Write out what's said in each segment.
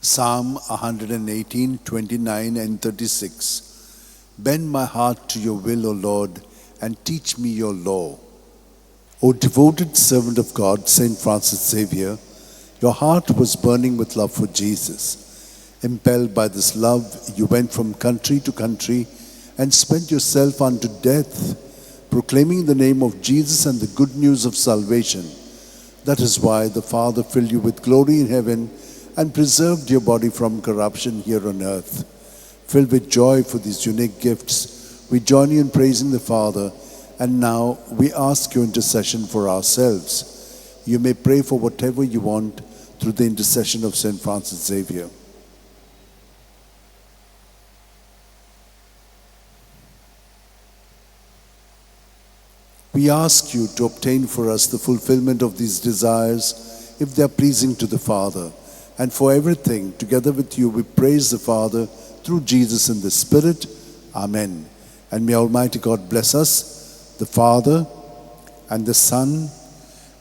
Psalm 118, 29 and 36. Bend my heart to your will, O Lord, and teach me your law. O devoted servant of God, Saint Francis Xavier, your heart was burning with love for Jesus. Impelled by this love, you went from country to country and spent yourself unto death, proclaiming the name of Jesus and the good news of salvation. That is why the Father filled you with glory in heaven and preserved your body from corruption here on earth. Filled with joy for these unique gifts, we join you in praising the Father, and now we ask your intercession for ourselves. You may pray for whatever you want through the intercession of Saint Francis Xavier. We ask you to obtain for us the fulfillment of these desires, if they are pleasing to the Father. And for everything, together with you, we praise the Father through Jesus in the Spirit. Amen. And may Almighty God bless us, the Father, and the Son,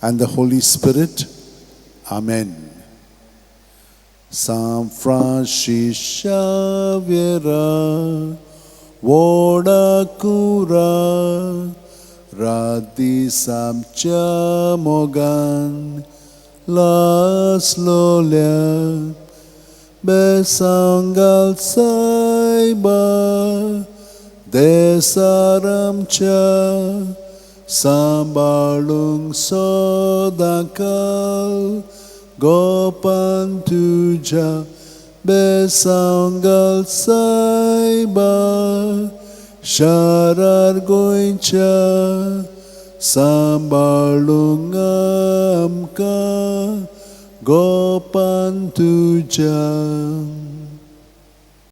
and the Holy Spirit. Amen. San Francis Xavier, voda cura, radisam chamogan, Las lolia besangal saiba desaram cha sambalung sodakal gopan tuja besangal saiba sharar goincha sambalungam ka gopan tuja.